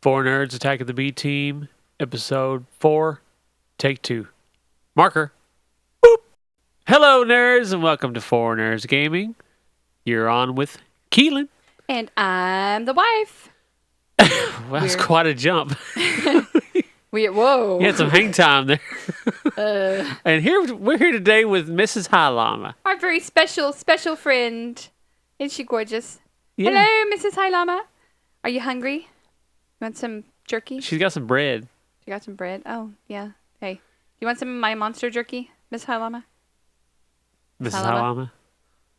Four Nerds Attack of the B Team, Episode 4, Take 2. Marker. Boop. Hello, nerds, and welcome to Four Nerds Gaming. You're on with Qeelin. And I'm the wife. Well, that's quite a jump. Whoa. You had some hang time there. And we're here today with Mrs. High Llama. Our very special friend. Isn't she gorgeous? Yeah. Hello, Mrs. High Llama. Are you hungry? You want some jerky? She's got some bread. You got some bread? Oh, yeah. Hey, you want some of my monster jerky, Miss High Llama? Mrs. High Llama.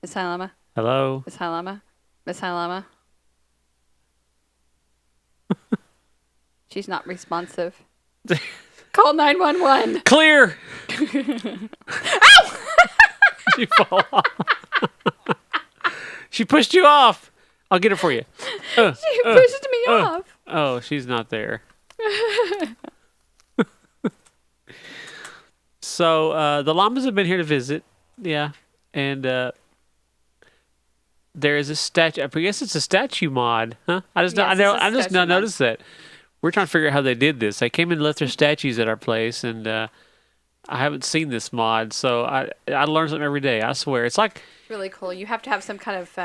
Miss High Llama. Hello. Miss High Llama. Miss High Llama. She's not responsive. Call 911. Clear. Ow! She fall off. She pushed you off. I'll get her for you. She pushed me off. Oh, she's not there. So the llamas have been here to visit. Yeah. And there is a statue. I guess it's a statue mod, huh? I just not noticed that. We're trying to figure out how they did this. They came and left their statues at our place, and I haven't seen this mod, so I learn something every day. I swear, it's like Really cool. You have to have some kind of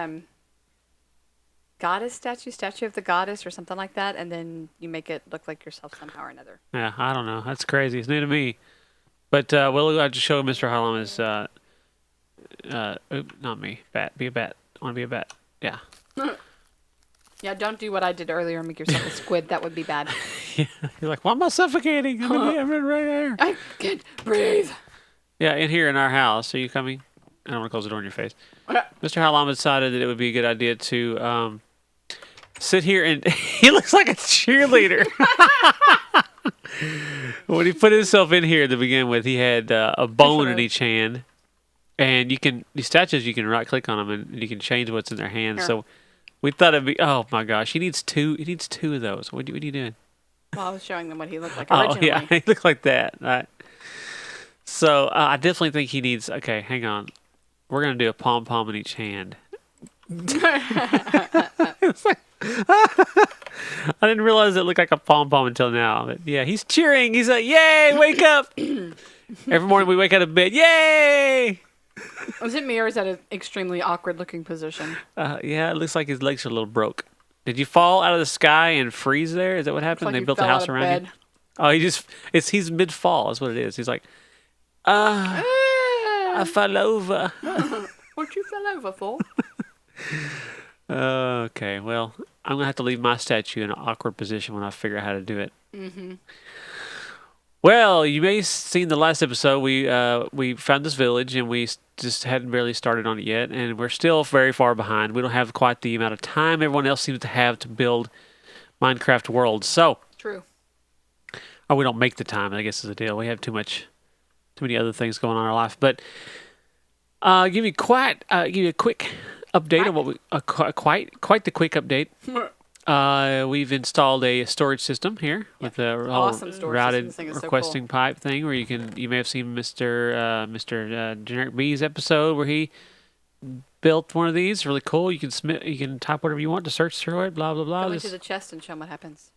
goddess statue of the goddess or something like that, and then you make it look like yourself somehow or another. yeah, I don't know. That's crazy. It's new to me. But we'll have to show Mr. Harlem not me. Bat. Be a bat. I want to be a bat. Yeah. Yeah, don't do what I did earlier and make yourself a squid. That would be bad. Yeah. You're like, why am I suffocating? I'm in right here. I can't breathe. Yeah, in here in our house. Are you coming? I don't want to close the door in your face. Mr. Harlem decided that it would be a good idea to sit here and he looks like a cheerleader. When he put himself in here to begin with, he had a bone in each hand, and these statues you can right click on them and you can change what's in their hands. Sure. So we thought it'd be, oh my gosh, he needs two of those. What are you doing? Well, I was showing them what he looked like Oh originally. yeah, he looked like that. Right. So I definitely think he needs. Okay, hang on. We're gonna do a pom pom in each hand. It's like, I didn't realize it looked like a pom pom until now. But yeah, he's cheering. He's like, "Yay! Wake up!" Every morning we wake out of bed. Yay! Was it me or is that an extremely awkward looking position? Yeah, it looks like his legs are a little broke. Did you fall out of the sky and freeze there? Is that what happened? Like They you built a fell house out of around bed. you? Oh, he's mid fall. That's what it is. He's like, I fell over. What you fell over for? Okay, well, I'm gonna have to leave my statue in an awkward position when I figure out how to do it. Mm-hmm. Well, you may have seen the last episode. We found this village and we just hadn't barely started on it yet, and we're still very far behind. We don't have quite the amount of time everyone else seems to have to build Minecraft worlds. So, True. or we don't make the time. I guess is the deal. We have too many other things going on in our life. But give you a quick update on what we quite the quick update. We've installed a storage system here with a whole Awesome storage routed system. This thing is so requesting pipe thing where you may have seen Mr. Generic B's episode where he built one of these. Really cool. You can type whatever you want to search through it. Blah blah blah. Go into the chest and show them what happens.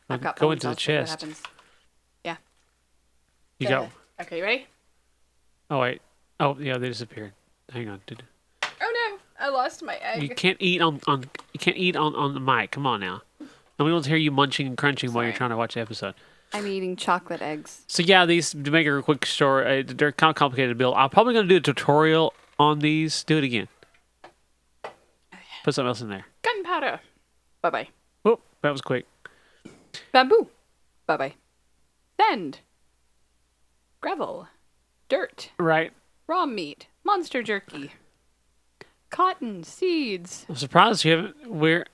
I've got go bones, into the I'll show you what chest. happens. Yeah. You go. Okay, you ready? Oh wait. Oh yeah, they disappeared. Hang on. Oh no, I lost my egg. You can't eat on the mic. Come on now. Nobody wants to hear you munching and crunching while you're Sorry. trying to watch the episode. I'm eating chocolate eggs. So yeah, these, to make a quick story, they're kind of complicated to build. I'm probably going to do a tutorial on these. Do it again. Put something else in there. Gunpowder. Bye-bye. Whoop, that was quick. Bamboo. Bye-bye. Sand. Gravel. Dirt. Right. Raw meat. Monster jerky. Cotton. Seeds. I'm surprised you haven't. We're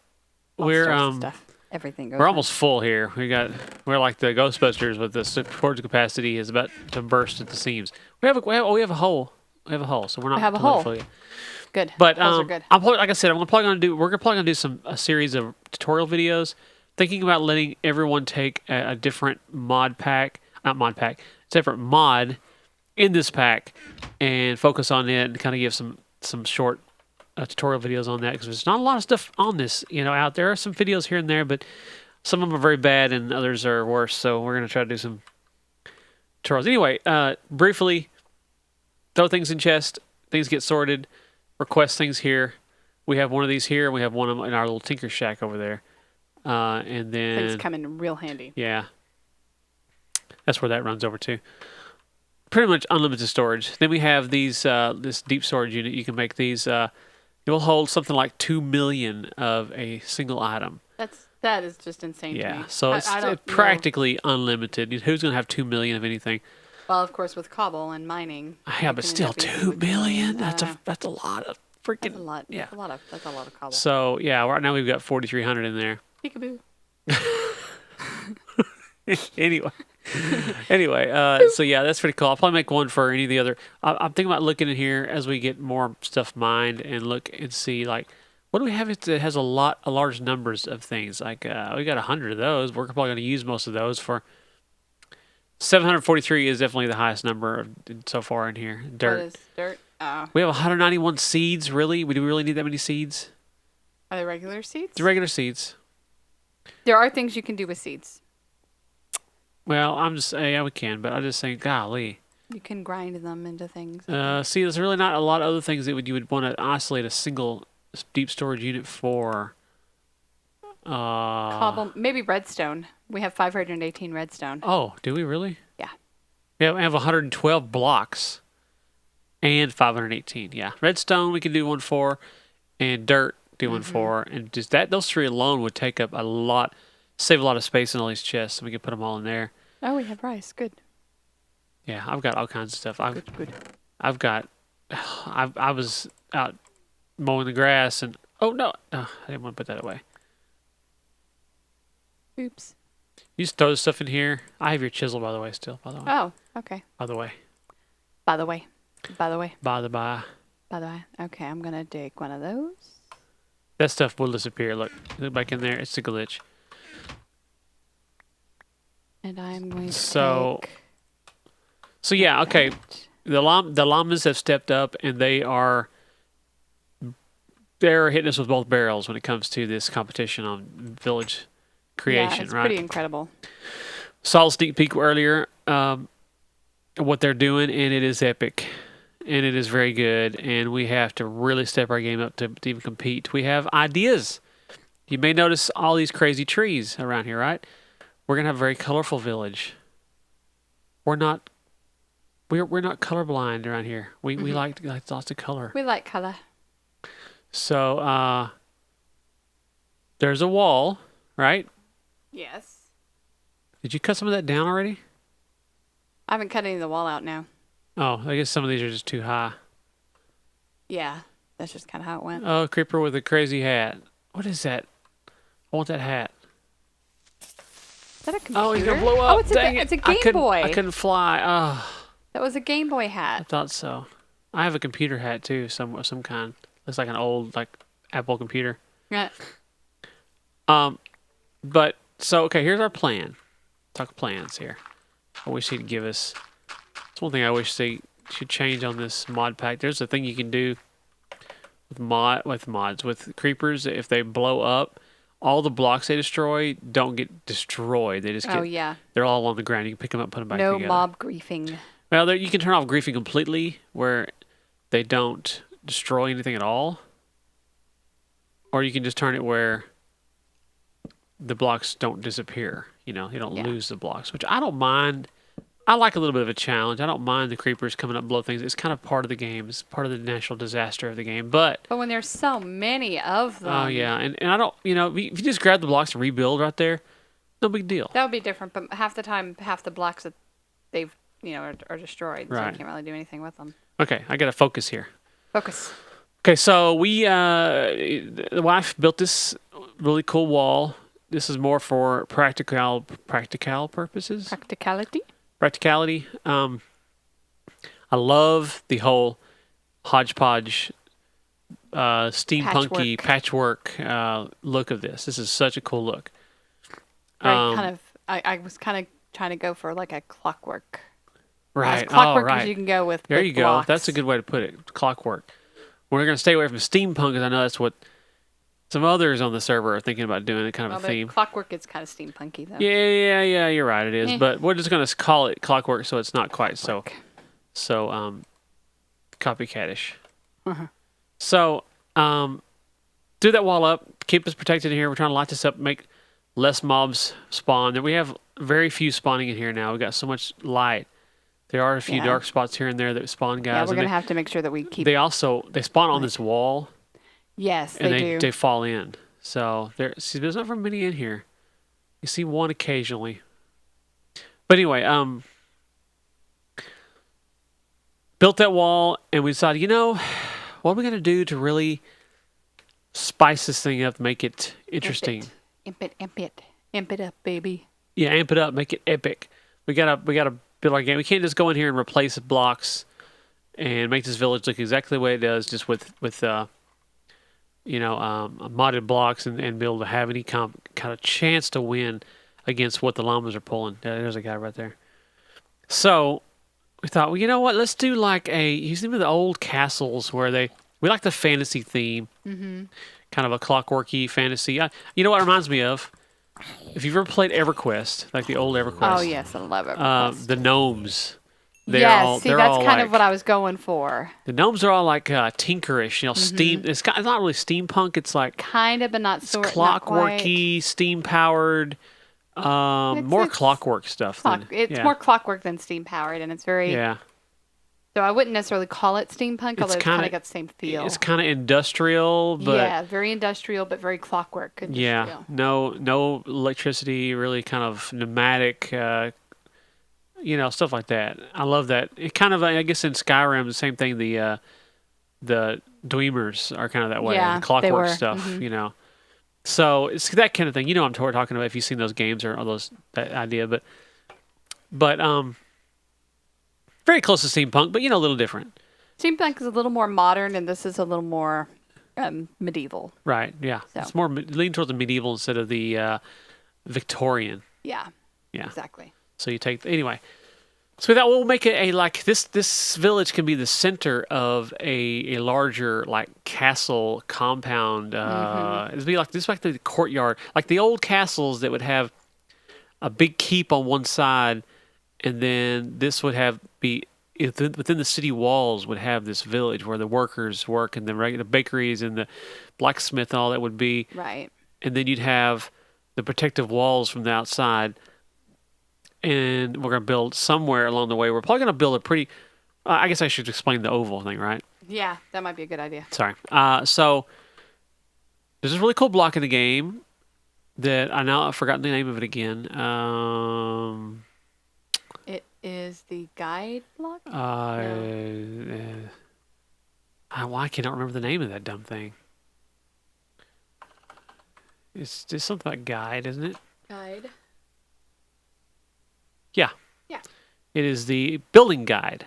Stuff. Everything goes we're in. almost full here. We're like the Ghostbusters with the storage capacity is about to burst at the seams. We have a hole. We have a hole, so we're not. We have a completely hole. full yet. Good. But Those are good. like I said, we're probably gonna do a series of tutorial videos, thinking about letting everyone take a different different mod in this pack, and focus on it and kind of give some short tutorial videos on that because there's not a lot of stuff on this out there. Are some videos here and there, but Some of them are very bad and others are worse. So we're going to try to do some tutorials. Anyway, briefly, throw things in chest. Things get sorted. Request things here. We have one of these here. And we have one in our little tinker shack over there. And then Things come in real handy. yeah, that's where that runs over to. Pretty much unlimited storage. Then we have these this deep storage unit. You can make these. It will hold something like 2 million of a single item. That is just insane to Yeah, me. so it's I don't know. practically unlimited. Who's going to have 2 million of anything? Well, of course, with cobble and mining. Yeah, you but can still, end up easily 2 with million. I That's don't a know. that's a lot of freaking. That's a lot. Yeah. That's a lot of cobble. So yeah, right now we've got 4,300 in there. Peekaboo. anyway, so yeah, that's pretty cool. I'll probably make one for any of the other. I'm thinking about looking in here as we get more stuff mined and look and see like what do we have that has a large numbers of things. Like we got 100 of those. We're probably going to use most of those for. 743 is definitely the highest number so far in here. Dirt. What is dirt? Oh. We have 191 seeds. Really? Do we really need that many seeds? Are they regular seeds? It's regular seeds. There are things you can do with seeds. Well, I'm just yeah, we can, but I'm just saying, golly. You can grind them into things. See, there's really not a lot of other things that you would want to isolate a single deep storage unit for. Cobble, maybe redstone. We have 518 redstone. Oh, do we really? Yeah. Yeah, we have 112 blocks and 518. Yeah, redstone we could do one for, and dirt do one for, and just those three alone would take up a lot, save a lot of space in all these chests, and we could put them all in there. Oh, we have rice. Good. Yeah, I've got all kinds of stuff. Good. I've got. I was out mowing the grass, and oh no, I didn't want to put that away. Oops. You just throw this stuff in here. I have your chisel, by the way, still. By the way. Oh, okay. By the way. By the way. By the by. By the way. Okay, I'm going to dig one of those. That stuff will disappear. Look back in there. It's a glitch. And I'm going to So take yeah, okay. that. The llamas have stepped up, and they're hitting us with both barrels when it comes to this competition on village creation, Yeah, it's right? pretty incredible. Saw a sneak peek earlier what they're doing, and it is epic, and it is very good, and we have to really step our game up to even compete. We have ideas. You may notice all these crazy trees around here, right? We're gonna have a very colorful village. We're not colorblind around here. We like lots of color. We like color. So there's a wall, right? Yes. Did you cut some of that down already? I haven't cut any of the wall out now. Oh, I guess some of these are just too high. Yeah, that's just kind of how it went. Oh, creeper with a crazy hat. What is that? I want that hat. Is that a computer? Oh, he's gonna blow up. Oh, it's Dang it's a it. I Game couldn't- Boy. I couldn't fly. Oh, That was a Game Boy I hat. thought so. I have a computer hat too, some kind. Looks like an old Apple computer. Yeah. But so okay, here's our plan. Talk plans here. I wish he'd give us. It's one thing I wish they should change on this mod pack. There's a thing you can do with creepers. If they blow up, all the blocks they destroy don't get destroyed. They just get. Oh yeah. They're all on the ground. You can pick them up, put them back No together. mob griefing. Well, you can turn off griefing completely, where they don't destroy anything at all, or you can just turn it where the blocks don't disappear. You don't Yeah. lose the blocks, which I don't mind. I like a little bit of a challenge. I don't mind the creepers coming up and blow things. It's kind of part of the game. It's part of the natural disaster of the game. But But when there's so many of them. oh yeah, and I don't. If you just grab the blocks and rebuild right there, no big deal. That would be different, but half the time, half the blocks that they've, are destroyed, so Right. you can't really do anything with them. Okay, I got to focus here. Focus. Okay, so the wife built this really cool wall. This is more for practical purposes. Practicality. Practicality. I love the whole hodgepodge, steampunky patchwork look of this. This is such a cool look. I was kind of trying to go for like a clockwork. Right. As clockwork right. as you can go with. There with you go. blocks. That's a good way to put it. Clockwork. We're going to stay away from steampunk because I know that's what Some others on the server are thinking about doing a kind Well, of a but theme. Clockwork is kind of steampunky though. Yeah. You're right. It is, Eh. but we're just gonna call it Clockwork, so it's not quite Clockwork. so copycatish. Uh-huh. So do that wall up. Keep us protected in here. We're trying to light this up, make less mobs spawn. And we have very few spawning in here now. We got so much light. There are a few Yeah. dark spots here and there that spawn guys. Yeah, we're and gonna have to make sure that we keep. they spawn on light. this wall. Yes, And they do. they fall in. So there's not very many in here. You see one occasionally. But anyway, built that wall and we decided, what are we gonna do to really spice this thing up, make it interesting? Imp it up, baby. Yeah, amp it up, make it epic. We gotta build our game. We can't just go in here and replace blocks and make this village look exactly the way it does, just with modded blocks and be able to have any kind of chance to win against what the llamas are pulling. There's a guy right there. So we thought, well, you know what? Let's do like you see the old castles where we like the fantasy theme, kind of a clockworky fantasy. You know what it reminds me of? If you've ever played EverQuest, like the old EverQuest. Oh yes, I love it. The gnomes. Yes, they're that's all kind like, of what I was going for. The gnomes are all like tinkerish, steam. It's not really steampunk. It's like Kind of, but not it's sort. Not quite. clockworky, steam powered, more it's clockwork stuff. It's more clockwork than steam powered, and it's very. Yeah, So I wouldn't necessarily call it steampunk, although it's kind kinda- of got the same feel. it's kind of industrial, but yeah, very industrial, but very clockwork. yeah, no electricity, really kind of pneumatic. Stuff like that. I love that. It kind of, I guess, in Skyrim, the same thing. The Dweemers are kind of that way. Yeah, the they clockwork were. stuff. So it's that kind of thing. You know what I'm talking about if you've seen those games or that idea, but very close to steampunk, but a little different. Steampunk is a little more modern, and this is a little more medieval. Right? Yeah. So. It's more leaning towards the medieval instead of the Victorian. Yeah. Yeah. Exactly. So you take anyway. So we thought we'll make it like this village can be the center of a larger like castle compound. It'd be like the courtyard, like the old castles that would have a big keep on one side, and then this would be within the city walls would have this village where the workers work and the regular bakeries and the blacksmith and all that would be. Right. And then you'd have the protective walls from the outside. And we're going to build somewhere along the way. We're probably going to build a pretty... I guess I should explain the oval thing, right? Yeah, that might be a good idea. Sorry. So there's this really cool block in the game that I've forgotten the name of it again. It is the guide block? I cannot remember the name of that dumb thing. It's just something like guide, isn't it? Guide. Yeah. Yeah. It is the building guide.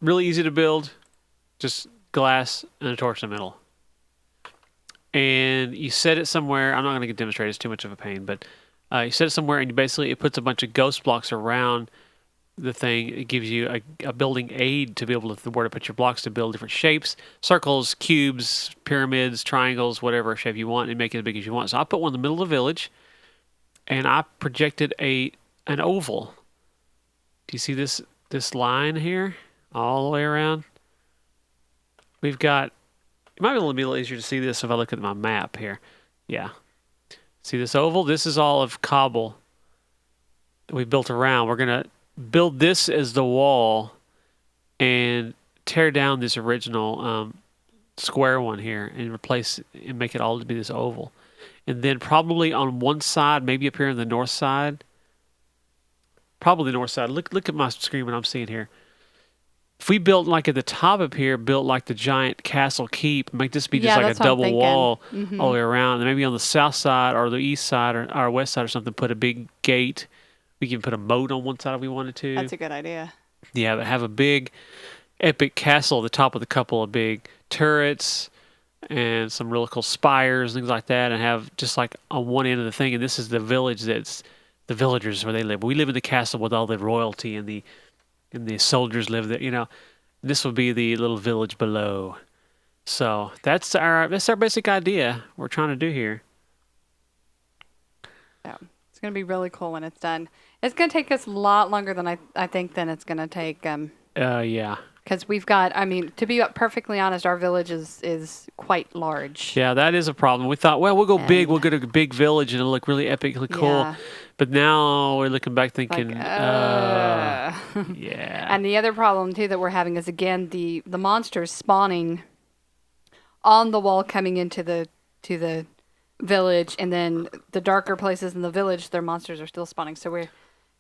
Really easy to build. Just glass and a torch in the middle. And you set it somewhere. I'm not going to demonstrate. It's too much of a pain. But you set it somewhere, and it puts a bunch of ghost blocks around the thing. It gives you a building aid to be able to where to put your blocks to build different shapes. Circles, cubes, pyramids, triangles, whatever shape you want, and make it as big as you want. So I put one in the middle of the village, and I projected an oval. Do you see this line here all the way around? We've got, it might be a little easier to see this if I look at my map here. Yeah. See this oval? This is all of cobble that we built around. We're going to build this as the wall and tear down this original square one here and make it all to be this oval. And then probably on one side, maybe up here on the north side, probably the north side. Look at my screen what I'm seeing here. If we built like at the top up here, built like the giant castle keep, make this be just like a double wall all the way around. And maybe on the south side or the east side or west side or something, put a big gate. We can put a moat on one side if we wanted to. That's a good idea. Yeah, but have a big epic castle at the top with a couple of big turrets and some really cool spires, things like that, and have just like on one end of the thing. And this is the village that's the villagers where they live. We live in the castle with all the royalty and the soldiers live there. This would be the little village below. So that's our basic idea we're trying to do here. So it's going to be really cool when it's done. It's going to take us a lot longer than I think than it's going to take. Yeah. Because we've got, I mean, to be perfectly honest, our village is quite large. Yeah, that is a problem. We thought, well, we'll go big. We'll And- get a big village and it'll look really epically cool. Yeah. But now we're looking back thinking, Like, yeah. And the other problem too that we're having is again the monsters spawning on the wall coming into the village, and then the darker places in the village, their monsters are still spawning. So we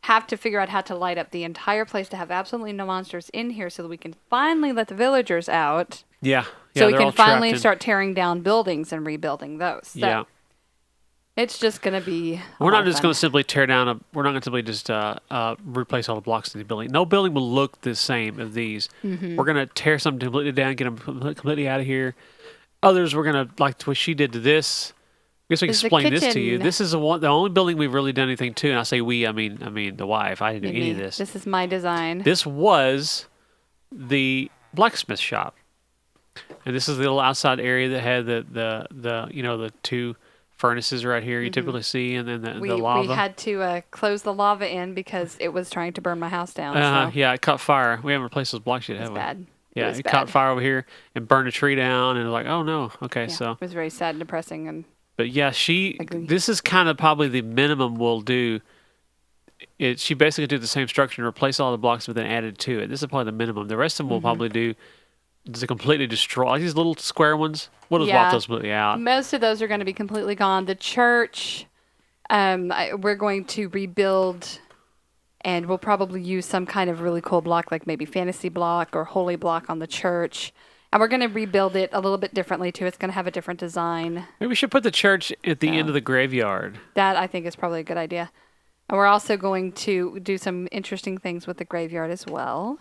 have to figure out how to light up the entire place to have absolutely no monsters in here, so that we can finally let the villagers out. Yeah. So we they're can all trapped finally in- start tearing down buildings and rebuilding those. So Yeah. it's just going to be. We're not just going to simply tear down we're not going to simply just replace all the blocks in the building. No building will look the same as these. Mm-hmm. We're going to tear something completely down, get them completely out of here. Others we're going to, like what she did to this. I guess we can Is the explain this to you. kitchen. This is the only building we've really done anything to. And I say we, I mean the wife. I didn't do any of this. This is my design. This was the blacksmith shop. And this is the little outside area that had the two furnaces right here you typically see, and then the lava. We had to close the lava in because it was trying to burn my house down. So Yeah, it caught fire. We haven't replaced those blocks yet, it was have we? bad. Yeah, was it bad. caught fire over here and burned a tree down, and like, oh no, okay, Yeah, so. it was very sad and depressing. And But yeah, Agree. this is kind of probably the minimum we'll do. She basically did the same structure and replace all the blocks, but then added to it. This is probably the minimum. The rest of them we'll probably do to completely destroy. Like these little square ones, we'll just walk those completely out. most of those are going to be completely gone. The church, we're going to rebuild, and we'll probably use some kind of really cool block, like maybe fantasy block or holy block on the church. And we're going to rebuild it a little bit differently too. It's going to have a different design. Maybe we should put the church at the end of the graveyard. That I think is probably a good idea. And we're also going to do some interesting things with the graveyard as well.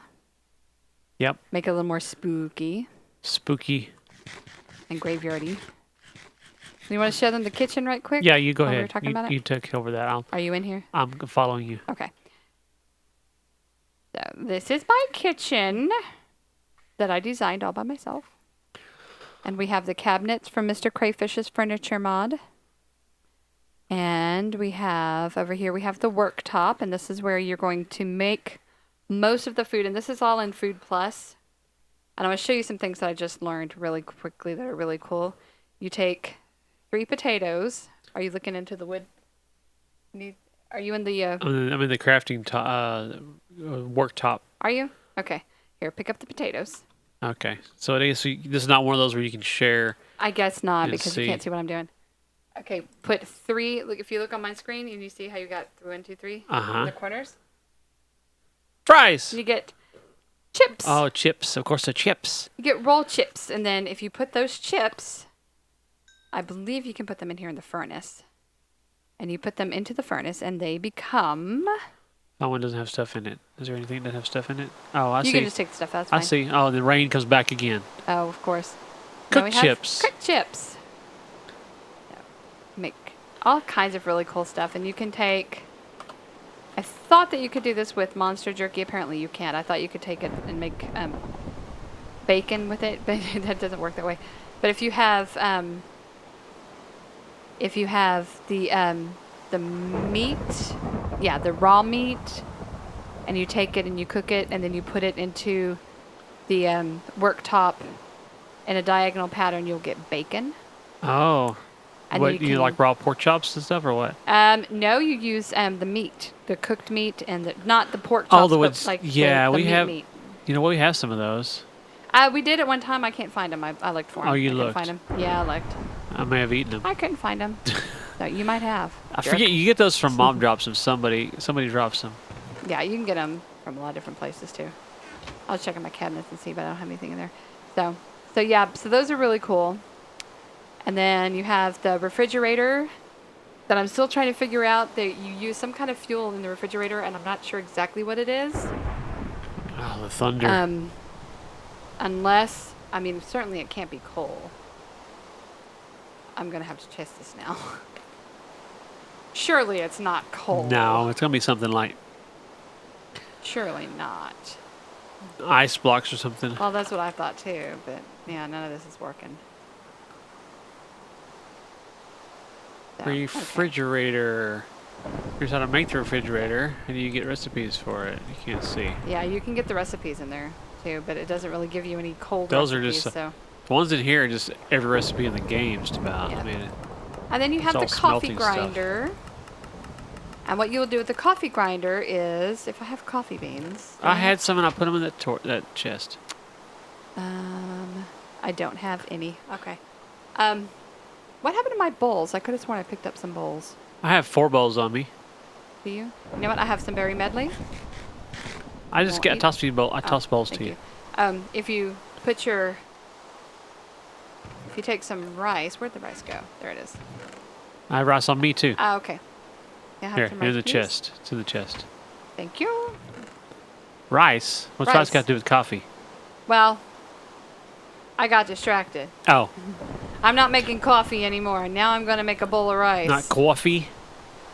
Yep. Make it a little more spooky Spooky. and graveyardy. You want to show them the kitchen right quick? Yeah, you go while we ahead. were talking about it? You took over that. Are you in here? I'm following you. Okay. So this is my kitchen that I designed all by myself. And we have the cabinets from Mr. Crayfish's Furniture Mod. And we have, over here, we have the worktop. And this is where you're going to make most of the food. And this is all in Food Plus. And I'm going to show you some things that I just learned really quickly that are really cool. You take 3 potatoes. Are you looking into the wood? Are you in the... I'm in the crafting worktop. Are you? Okay. Here, pick up the potatoes. Okay. So this is not one of those where you can share. I guess not, Let's because see. you can't see what I'm doing. Okay, put 3. Look, if you look on my screen and you see how you got 1, 2, 3 in the corners, Fries! you get chips. Oh, chips. Of course, the chips. You get roll chips, and then if you put those chips, I believe you can put them in here in the furnace. And you put them into the furnace, and they become... That one doesn't have stuff in it. Is there anything that have stuff in it? Oh, I you see. can just take the stuff out. It's I fine. see. Oh, the rain comes back again. Oh, of course. Cooked Now we have chips. Cooked chips. So, make all kinds of really cool stuff. And you can take... I thought that you could do this with monster jerky. Apparently you can't. I thought you could take it and make bacon with it, but that doesn't work that way. But if you have the meat, yeah, the raw meat, and you take it and you cook it, and then you put it into the worktop in a diagonal pattern, you'll get bacon. Oh. And What, you like raw pork chops and stuff, or what? No, you use the meat, the cooked meat, and not the pork chops, Oh, the but ones. like Yeah, the we have. meat. You know what? We have some of those. We did at one time. I can't find them. I looked for them. Oh, you I couldn't looked. find them. Yeah, I looked. I may have eaten them. I couldn't find them. So you might have. I Jerk. forget. You get those from Mom drops them. Somebody drops them. Yeah, you can get them from a lot of different places too. I'll check in my cabinets and see, but I don't have anything in there. So yeah. So those are really cool. And then you have the refrigerator that I'm still trying to figure out. That you use some kind of fuel in the refrigerator, and I'm not sure exactly what it is. Oh, the thunder. Unless, I mean, certainly it can't be coal. I'm going to have to test this now. Surely it's not coal. No, it's gonna be something like. Surely not. ice blocks or something. Well, that's what I thought too, but yeah, none of this is working. So, okay. Refrigerator. Here's how to make the refrigerator, and you get recipes for it. You can't see. Yeah, you can get the recipes in there too, but it doesn't really give you any cold Those are recipes. just So. the ones in here are just every recipe in the game, just about. Yeah. I mean, And then you have all the coffee smelting stuff. grinder. And what you'll do with the coffee grinder is, if I have coffee beans. I had some, and I put them in that chest. I don't have any. Okay. What happened to my bowls? I could have sworn I picked up some bowls. I have 4 bowls on me. Do you? You know what? I have some berry medley. I just Won't you? toss bowls Thank to you. If you put your, if you take some rice, where'd the rice go? There it is. I have rice on me too. Ah, okay. Yeah, have Here, some in rice, the please. chest. It's in the chest. Thank you. Rice? What's rice got to do with coffee? Well, I got distracted. Oh, I'm not making coffee anymore. Now I'm going to make a bowl of rice. not coffee?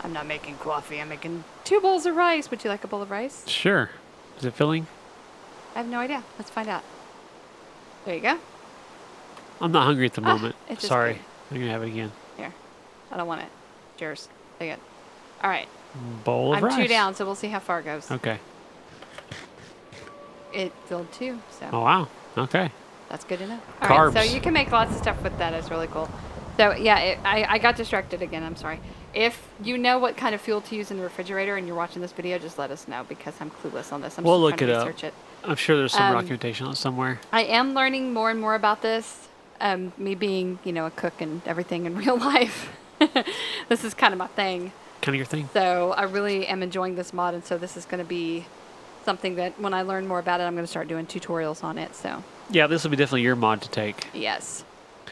I'm not making coffee. I'm making 2 bowls of rice. Would you like a bowl of rice? Sure. Is it filling? I have no idea. Let's find out. There you go. I'm not hungry at the moment. it's just Sorry. good. I'm going to have it again. Here. I don't want it. It's yours. Take it. All right. Bowl of I'm rice. 2 down, so we'll see how far it goes. Okay. It filled 2, so Oh, wow. Okay. that's good enough. All right, so Carbs. you can make lots of stuff with that. It's really cool. So, yeah, I got distracted again. I'm sorry. If you know what kind of fuel to use in the refrigerator and you're watching this video, just let us know because I'm clueless on this. I'm We'll still look trying it to up. research it. I'm sure there's some Um, documentation on it somewhere. I am learning more and more about this. Me being, a cook and everything in real life. This is kind of my thing. Kind of your thing. So I really am enjoying this mod, and so this is going to be something that when I learn more about it, I'm going to start doing tutorials on it. So Yeah, this will be definitely your mod to take. yes.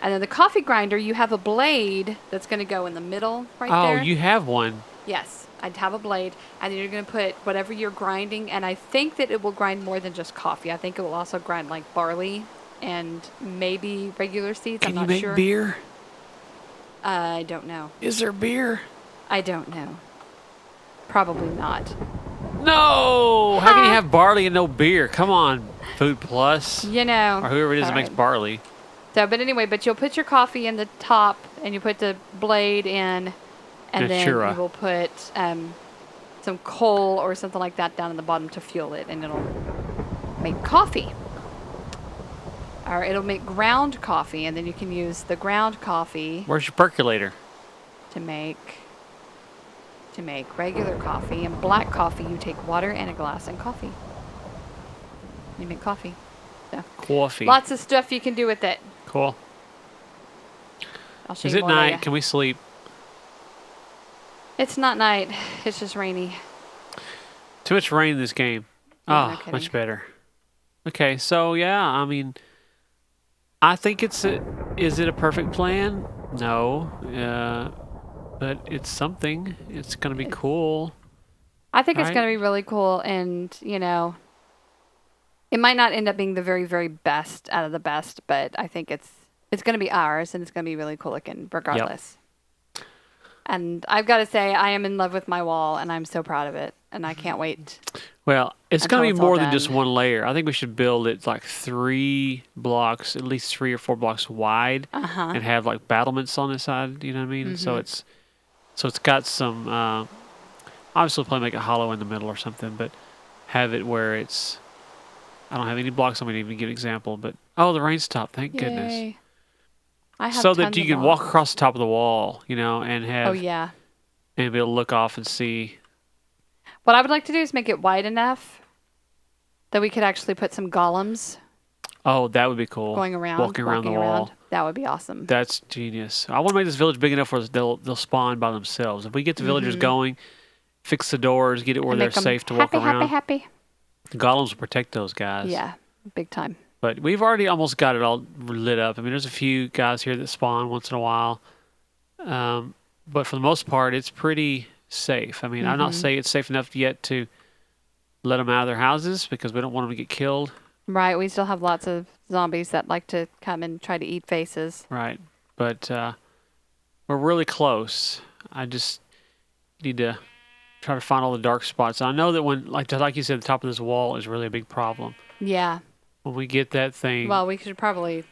And then the coffee grinder, you have a blade that's going to go in the middle right there. Oh, you have one. Yes, I'd have a blade, and then you're going to put whatever you're grinding, and I think that it will grind more than just coffee. I think it will also grind like barley and maybe regular seeds. Can I'm you not make sure. beer? I don't know. Is there beer? I don't know. Probably not. No! How can you have barley and no beer? Come on, Food Plus. You know. Or whoever it is that all makes right. barley. So, but anyway, but you'll put your coffee in the top, and you put the blade in, and then Natura. you will put some coal or something like that down in the bottom to fuel it, and it'll make coffee. Or it'll make ground coffee, and then you can use the ground coffee Where's your percolator? to make regular coffee. And black coffee, you take water and a glass and coffee. You make coffee. So Coffee. lots of stuff you can do with it. Cool. I'll show Is you it more night? later. Can we sleep? It's not night. It's just rainy. Too much rain in this game. Yeah, no Oh, kidding. much better. Okay, so yeah, I mean, I think is it a perfect plan? No. But it's something. It's going to be cool. I think it's Right. going to be really cool, and it might not end up being the very, very best out of the best, but I think it's going to be ours, and it's going to be really cool looking, regardless. And I've got to say, I am in love with my wall, and I'm so proud of it, and I can't wait. Well, it's Until going to it's be all more than just done. one layer. I think we should build it like 3 blocks, at least 3 or 4 blocks wide, Uh-huh. and have like battlements on the side. You know what I mean? So Mm-hmm. it's got some. Obviously, we'll probably make it hollow in the middle or something, but have it where it's. I don't have any blocks. I'm going to even give an example, but the rain stopped. Thank goodness. Yay. I have So that tons you of can walk blocks. across the top of the wall, and have Oh, yeah. and be able to look off and see. What I would like to do is make it wide enough that we could actually put some golems Oh, that would be cool. going around, walking around the wall. That would be awesome. That's genius. I want to make this village big enough where they'll spawn by themselves. If we get the villagers going, fix the doors, get it where And they're make 'em safe to walk happy, around. happy. The golems will protect those guys. Yeah, big time. But we've already almost got it all lit up. I mean, there's a few guys here that spawn once in a while. But for the most part, it's pretty safe. I mean, I'm not saying it's safe enough yet to let them out of their houses because we don't want them to get killed. Right, we still have lots of zombies that like to come and try to eat faces. Right. But we're really close. I just need to try to find all the dark spots. I know that when, like you said, the top of this wall is really a big problem. Yeah. when we get that thing. Well, we should probably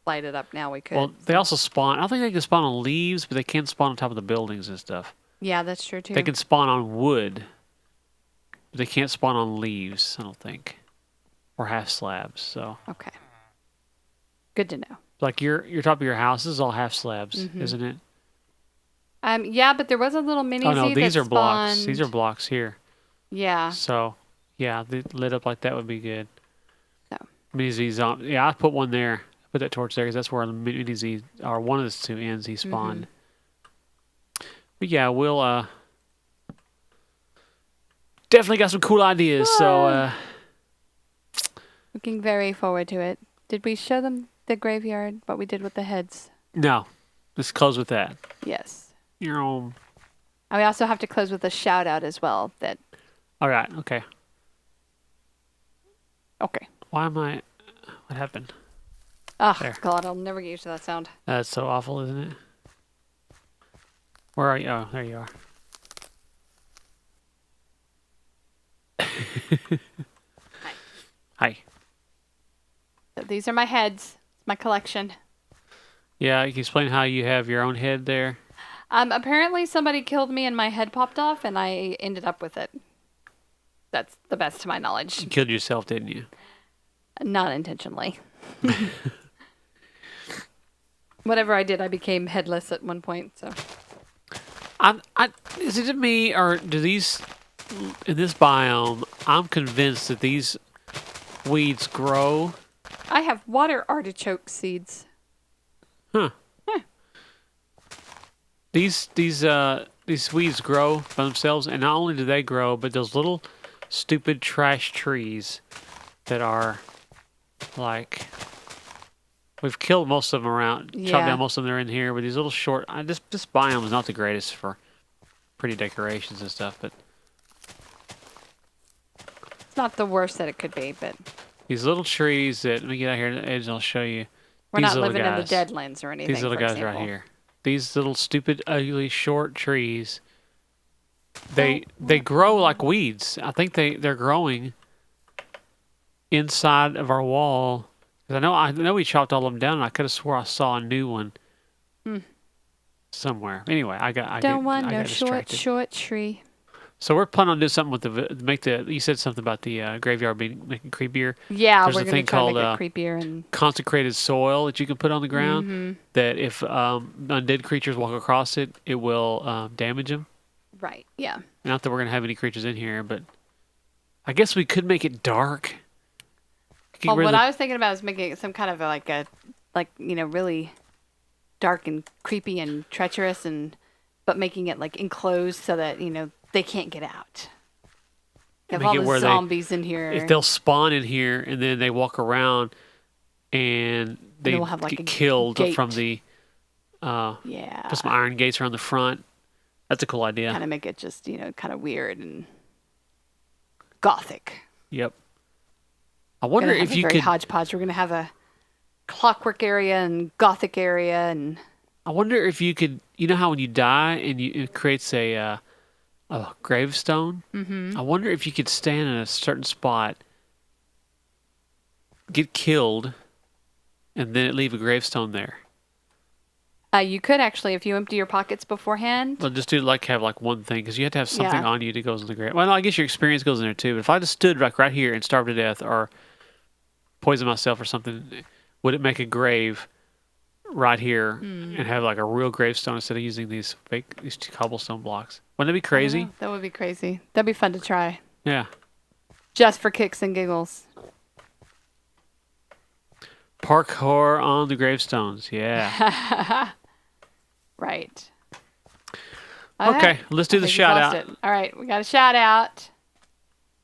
light it up now. We could. Well, they also spawn. I don't think they can spawn on leaves, but they can spawn on top of the buildings and stuff. Yeah, that's true too. They can spawn on wood, but they can't spawn on leaves, I don't think. Or half slabs, so. Okay. Good to know. Like your top of your house is all half slabs, Mm-hmm. isn't it? Yeah, but there was a little mini Oh no, Z these that are blocks. spawned. These are blocks here. Yeah. So, yeah, they lit up like that would be good. So. Mini Z's on. Yeah, I put one there. I put that torch there because that's where the Mini Z, or one of the two ends, he spawned. But yeah, we'll definitely got some cool ideas. So, Looking very forward to it. Did we show them the graveyard? What we did with the heads? no, let's close with that. Yes. You're on. And we also have to close with a shout out as well. That. All right. Okay. Okay. Why am I? What happened? Oh There. God, I'll never get used to that sound. That's so awful, isn't it? Where are you? Oh, there you are. Hi. So these are my heads. It's my collection. Yeah, you can explain how you have your own head there. Apparently somebody killed me and my head popped off, and I ended up with it. That's the best to my knowledge. You killed yourself, didn't you? Not intentionally. Whatever I did, I became headless at one point. So Is it me or do these in this biome? I'm convinced that these weeds grow. I have water artichoke seeds. Huh. These weeds grow by themselves, and not only do they grow, but those little stupid trash trees that are like we've killed most of them around, chopped Yeah. down most of them. They're in here, but these little short. This biome is not the greatest for pretty decorations and stuff, but It's not the worst that it could be, but these little trees that let me get out here to the edge, and I'll show you. we're These not little living in the guys. deadlands or anything. These little for guys example. right here. These little stupid, ugly, short trees. They grow like weeds. I think they're growing inside of our wall. 'Cause I know we chopped all of them down, and I could have swore I saw a new one somewhere. Anyway, I got distracted. short tree. So we're planning on doing something with you said something about the graveyard making creepier. Yeah, There's we're a gonna thing try to called, make it creepier and Consecrated soil that you can put on the ground. Mm-hmm. That if undead creatures walk across it, it will damage them. right. Yeah. Not that we're gonna have any creatures in here, but I guess we could make it dark. Get Well, rid of what the- I was thinking about is making it some kind of really dark and creepy and treacherous, but making it like enclosed so that they can't get out. You have Make all it the where zombies in here. if they'll spawn in here and then they walk around and they we'll have, like, get a killed gate. from the Yeah. put some iron gates around the front. That's a cool idea. Kind of make it just kind of weird and gothic. Yep. I wonder Gonna have if a you very could. hodgepodge. We're gonna have a clockwork area and gothic area and I wonder if you could. You know how when you die and it creates a gravestone. Mm-hmm. I wonder if you could stand in a certain spot, get killed, and then leave a gravestone there. you could actually, if you empty your pockets beforehand. Well, just have one thing because you have to have something Yeah. on you that goes in the grave. Well, no, I guess your experience goes in there too. But if I just stood right here and starved to death or poisoned myself or something, would it make a grave right here and have like a real gravestone instead of using these two cobblestone blocks? Wouldn't that be crazy? That would be crazy. That'd be fun to try. Yeah. Just for kicks and giggles. Parkour on the gravestones. Yeah. Right. Okay, let's do I the think we shout lost out. it. All right, we got a shout out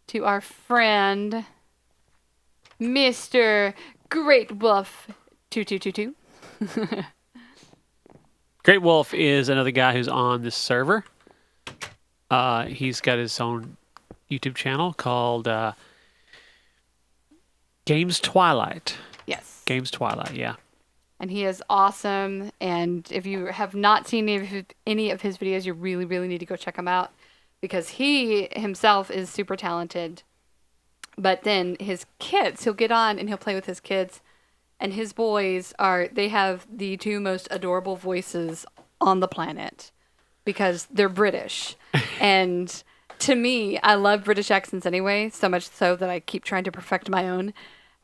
to our friend, Mr. Great Wolf 2222. Great Wolf is another guy who's on this server. He's got his own YouTube channel called Games Twilight. Yes. Games Twilight, yeah. And he is awesome. And if you have not seen any of his videos, you really, really need to go check him out because he himself is super talented But then his kids, he'll get on and he'll play with his kids. And his boys they have the two most adorable voices on the planet because they're British. And to me, I love British accents anyway, so much so that I keep trying to perfect my own.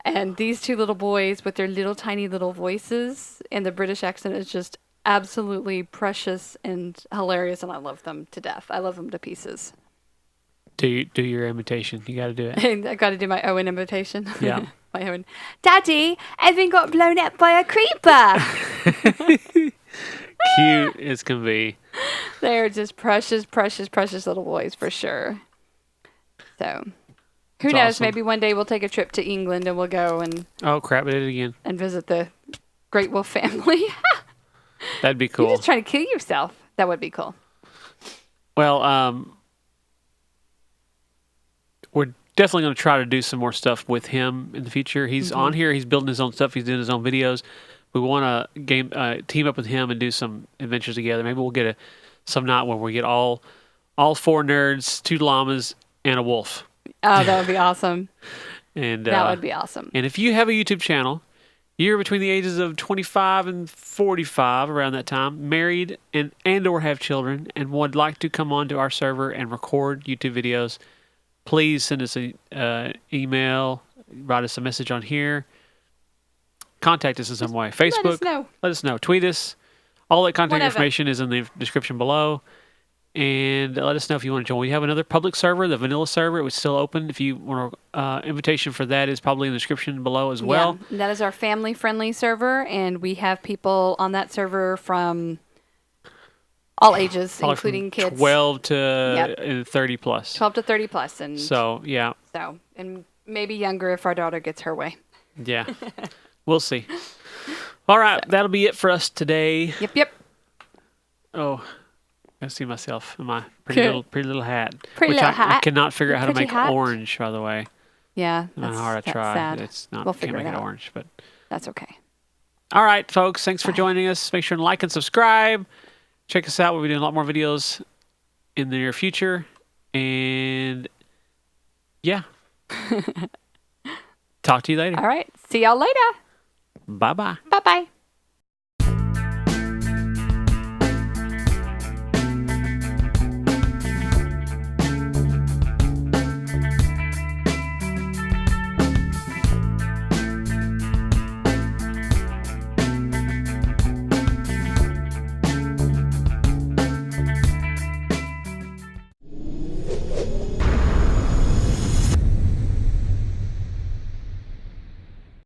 And these two little boys with their little tiny little voices and the British accent is just absolutely precious and hilarious, and I love them to death. I love them to pieces. Do your imitation. You got to do it. I got to do my Owen imitation. Yeah. My Owen. Daddy, Evan got blown up by a creeper. Cute as can be. They're just precious, precious, precious little boys for sure. So, who That's knows? awesome. Maybe one day we'll take a trip to England and we'll go and Oh crap! I did it again. visit the Great Wolf family. That'd be You're cool. just trying to kill yourself. That would be cool. Well, we're definitely going to try to do some more stuff with him in the future. He's on here. He's building his own stuff. He's doing his own videos. We want to team up with him and do some adventures together. Maybe we'll get some night where we get all 4 nerds, 2 llamas, and a wolf. Oh, that would be awesome. And That would be awesome. And if you have a YouTube channel, you're between the ages of 25 and 45, around that time, married and or have children, and would like to come onto our server and record YouTube videos, please send us an email, write us a message on here, contact us in some way. Facebook, let us know. Tweet us. All that contact information is in the description below. And let us know if you want to join. We have another public server, the vanilla server. It was still open. If you want invitation for that is probably in the description below as well. Yeah, that is our family-friendly server, and we have people on that server from all ages, Probably including from kids. 12 to 30 plus. 12 to 30 plus. And so, yeah. So, and maybe younger if our daughter gets her way. Yeah. We'll see. All right. That'll be it for us today. Yep. Oh, I see myself in my pretty little hat. Pretty little hat. I cannot figure out how to make hat. orange, by the way. Yeah. No matter how hard I try. Sad. It's not, We'll can't figure make it it out. orange. But That's okay. all right, folks. Thanks for joining us. Make sure to like and subscribe. Check us out. We'll be doing a lot more videos in the near future. And yeah. Talk to you later. All right. See y'all later. Bye-bye. Bye-bye.